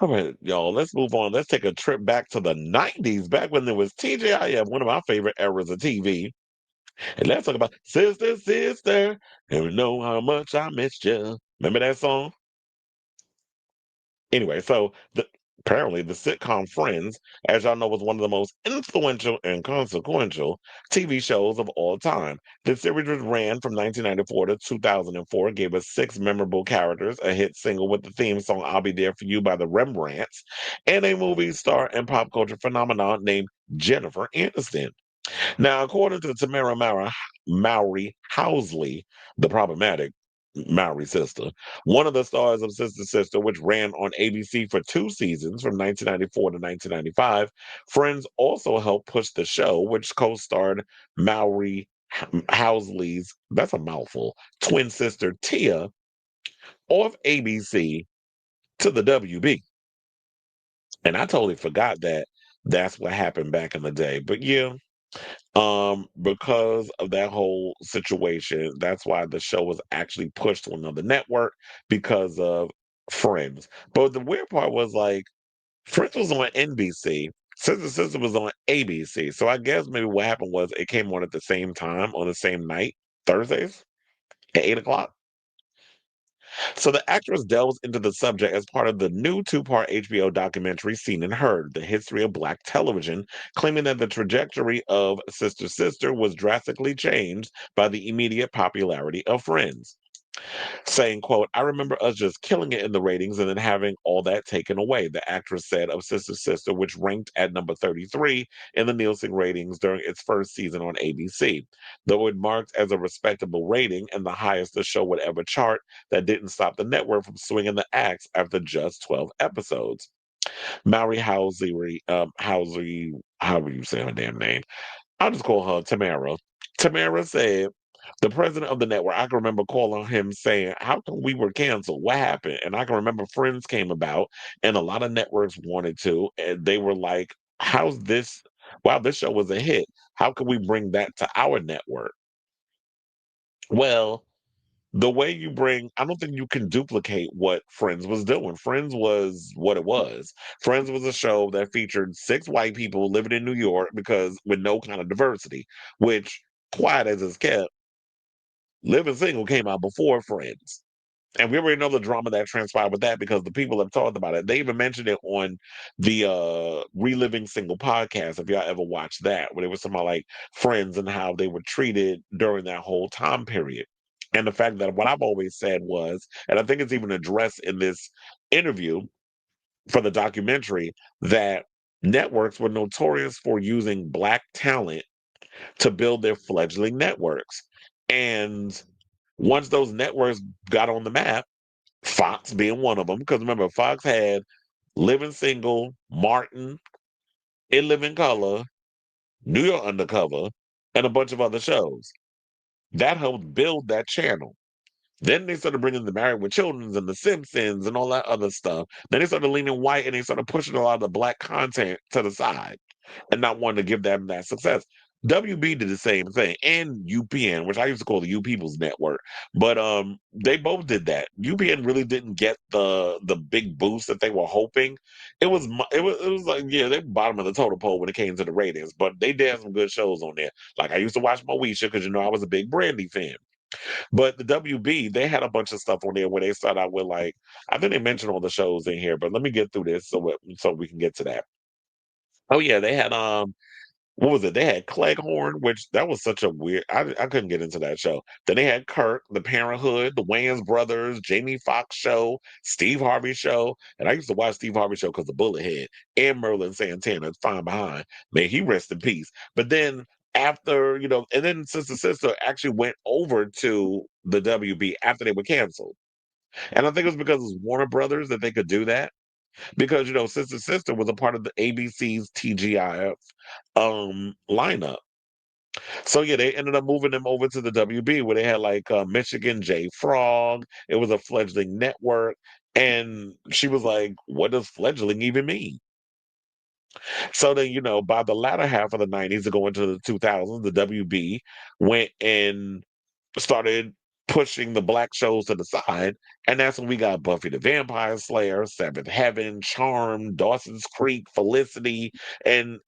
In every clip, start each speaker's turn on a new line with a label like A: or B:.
A: All right, y'all, let's move on. Let's take a trip back to the 90s, back when there was TGIF, one of my favorite eras of TV. And let's talk about Sister, Sister, and you know how much I missed you. Remember that song? Anyway, apparently the sitcom Friends, as y'all know, was one of the most influential and consequential TV shows of all time. The series was ran from 1994 to 2004, gave us six memorable characters, a hit single with the theme song "I'll Be There for You" by the Rembrandts, and a movie star and pop culture phenomenon named Jennifer Aniston. Now, according to Tamera Mowry-Housley, the problematic Mowry sister, one of the stars of Sister Sister, which ran on ABC for two seasons from 1994 to 1995, Friends also helped push the show, which co-starred Mowry Housley's, that's a mouthful, twin sister Tia, off ABC to the WB. And I totally forgot that that's what happened back in the day. But yeah, because of that whole situation, that's why the show was actually pushed to another network because of Friends. But the weird part was like Friends was on NBC, Sister Sister was on ABC. So I guess maybe what happened was it came on at the same time on the same night, Thursdays at 8 o'clock. So the actress delves into the subject as part of the new two-part HBO documentary Seen and Heard, The History of Black Television, claiming that the trajectory of Sister Sister was drastically changed by the immediate popularity of Friends, saying, quote, "I remember us just killing it in the ratings and then having all that taken away," the actress said of Sister Sister, which ranked at number 33 in the Nielsen ratings during its first season on ABC. Though it marked as a respectable rating and the highest the show would ever chart, that didn't stop the network from swinging the axe after just 12 episodes. Mary Housley, however you say her damn name, I'll just call her Tamara. Tamara said, "The president of the network, I can remember calling him saying, 'How come we were canceled? What happened?' And I can remember Friends came about and a lot of networks wanted to, and they were like, 'How's this? Wow, this show was a hit. How can we bring that to our network?' Well, the way you bring, I don't think you can duplicate what Friends was doing. Friends was what it was. Friends was a show that featured six white people living in New York because with no kind of diversity, which, quiet as it's kept, Living Single came out before Friends. And we already know the drama that transpired with that because the people have talked about it. They even mentioned it on the Reliving Single podcast, if y'all ever watched that, where they were talking about like friends and how they were treated during that whole time period. And the fact that what I've always said was, and I think it's even addressed in this interview for the documentary, that networks were notorious for using black talent to build their fledgling networks. And once those networks got on the map, Fox being one of them, because remember, Fox had Living Single, Martin, In Living Color, New York Undercover, and a bunch of other shows. That helped build that channel. Then they started bringing the Married with Children and the Simpsons and all that other stuff. Then they started leaning white and they started pushing a lot of the black content to the side and not wanting to give them that success. WB did the same thing, and UPN, which I used to call the U People's Network, but they both did that. UPN really didn't get the big boost that they were hoping. It was like, yeah, they bottom of the totem pole when it came to the ratings, but they did have some good shows on there. Like I used to watch Moesha because I was a big Brandy fan. But the WB, they had a bunch of stuff on there where they started out with like, I think they mentioned all the shows in here, but let me get through this so we can get to that. Oh yeah, they had what was it? They had Cleghorn, which that was such a weird. I couldn't get into that show. Then they had Kirk, The Parenthood, The Wayans Brothers, Jamie Foxx show, Steve Harvey show, and I used to watch Steve Harvey show because the Bullet Head and Merlin Santana, Fine Behind. May he rest in peace. But then after and then Sister Sister actually went over to the WB after they were canceled, and I think it was because it was Warner Brothers that they could do that because Sister Sister was a part of the ABC's TGIF lineup. So yeah, they ended up moving them over to the WB where they had like Michigan J Frog. It was a fledgling network. And she was like, "What does fledgling even mean?" So then, by the latter half of the 90s to go into the 2000s, the WB went and started pushing the black shows to the side, and that's when we got Buffy the Vampire Slayer, Seventh Heaven, Charm, Dawson's Creek, Felicity, and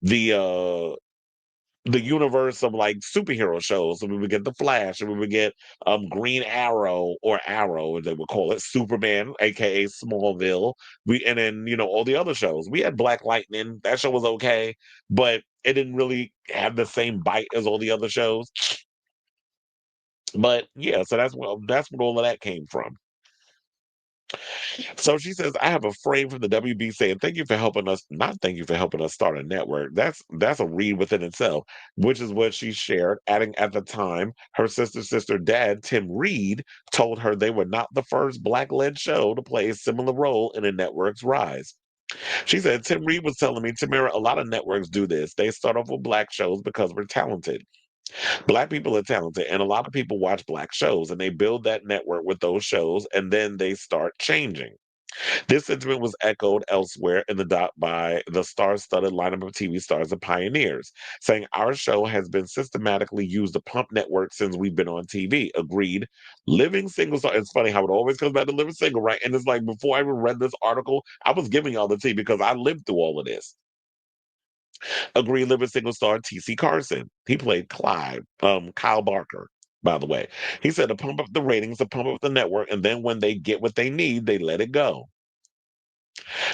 A: the uh the universe of like superhero shows. So we would get the Flash, and we would get Green Arrow, or Arrow as they would call it, Superman, aka Smallville. We and then all the other shows. We had Black Lightning. That show was okay, but it didn't really have the same bite as all the other shows. But yeah, so that's what all of that came from. So she says, I have a frame from the WB saying, thank you for helping us, not thank you for helping us start a network. That's a read within itself, which is what she shared, adding at the time, her sister dad, Tim Reed, told her they were not the first black-led show to play a similar role in a network's rise. She said, Tim Reed was telling me, Tamara, a lot of networks do this. They start off with black shows because we're talented. Black people are talented, and a lot of people watch black shows, and they build that network with those shows, and then they start changing. This sentiment was echoed elsewhere in the doc by the star-studded lineup of TV stars and pioneers, saying our show has been systematically used to pump networks since we've been on TV. Agreed. Living Single star. It's funny how it always comes back to Living Single, right? And it's like before I even read this article, I was giving y'all the tea because I lived through all of this. Agreed. Living Single star T.C. Carson. He played Clyde, Kyle Barker. By the way, he said to pump up the ratings, to pump up the network, and then when they get what they need, they let it go.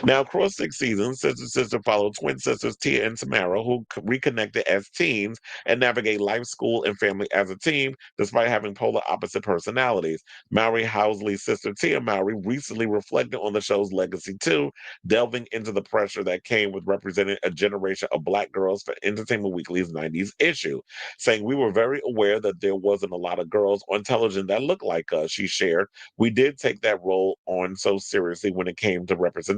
A: Now, across 6 seasons, Sister Sister followed twin sisters Tia and Tamara, who reconnected as teens and navigate life, school, and family as a team, despite having polar opposite personalities. Mowry-Housley's sister Tia Mowry recently reflected on the show's legacy too, delving into the pressure that came with representing a generation of Black girls for Entertainment Weekly's 90s issue, saying, we were very aware that there wasn't a lot of girls on television that looked like us, she shared. We did take that role on so seriously when it came to representation.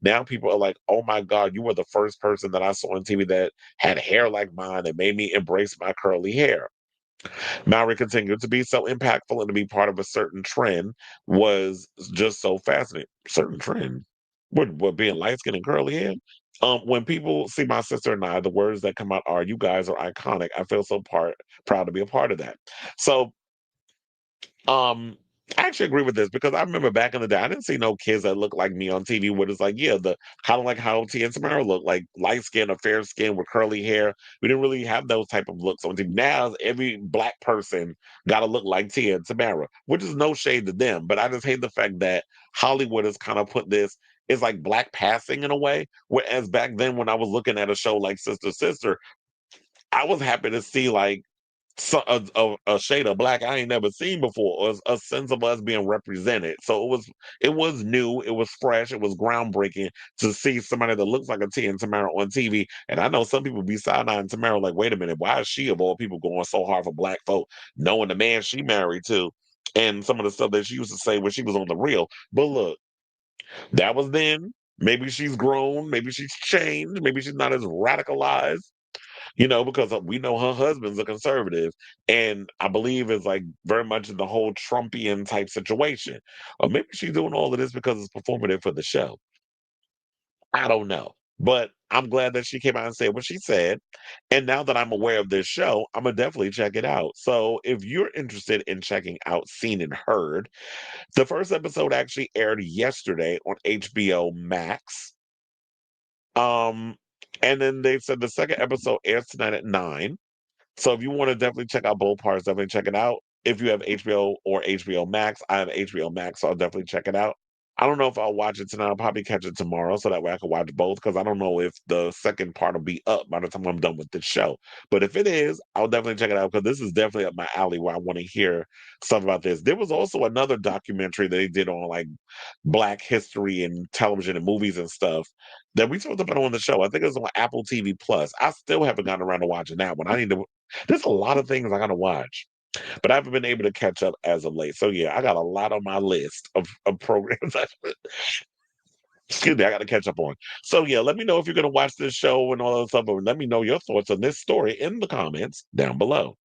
A: Now people are like, oh my God, you were the first person that I saw on TV that had hair like mine and made me embrace my curly hair. Mallory continued to be so impactful and to be part of a certain trend was just so fascinating. Certain trend? What being light skinned and curly hair? When people see my sister and I, the words that come out are, you guys are iconic. I feel so proud to be a part of that. So um, I actually agree with this because I remember back in the day, I didn't see no kids that looked like me on TV. Where it's like, yeah, the kind of like how T and Samara look, like light skin or fair skin with curly hair. We didn't really have those type of looks on TV. Now every black person got to look like Tia and Tamara, which is no shade to them. But I just hate the fact that Hollywood has kind of put this. It's like black passing in a way. Whereas back then, when I was looking at a show like Sister Sister, I was happy to see like a shade of black I ain't never seen before, or a sense of us being represented. So it was new, it was fresh, it was groundbreaking to see somebody that looks like a T and Tamara on TV. And I know some people be side-eyeing Tamara like, wait a minute, why is she of all people going so hard for black folk, knowing the man she married to, and some of the stuff that she used to say when she was on the real. But look, that was then. Maybe she's grown, maybe she's changed, maybe she's not as radicalized, because we know her husband's a conservative, and I believe is like very much in the whole Trumpian type situation. Or maybe she's doing all of this because it's performative for the show. I don't know. But I'm glad that she came out and said what she said. And now that I'm aware of this show, I'm gonna definitely check it out. So if you're interested in checking out Seen and Heard, the first episode actually aired yesterday on HBO Max. Um, and then they said the second episode airs tonight at 9. So if you want to definitely check out both parts, definitely check it out. If you have HBO or HBO Max, I have HBO Max, so I'll definitely check it out. I don't know if I'll watch it tonight. I'll probably catch it tomorrow so that way I can watch both because I don't know if the second part will be up by the time I'm done with the show. But if it is, I'll definitely check it out because this is definitely up my alley where I want to hear stuff about this. There was also another documentary that they did on like Black history and television and movies and stuff that we talked about on the show. I think it was on Apple TV Plus. I still haven't gotten around to watching that one. I need to. There's a lot of things I gotta watch, but I haven't been able to catch up as of late. So yeah, I got a lot on my list of programs. Excuse me, I got to catch up on. So yeah, let me know if you're gonna watch this show and all that stuff. But let me know your thoughts on this story in the comments down below.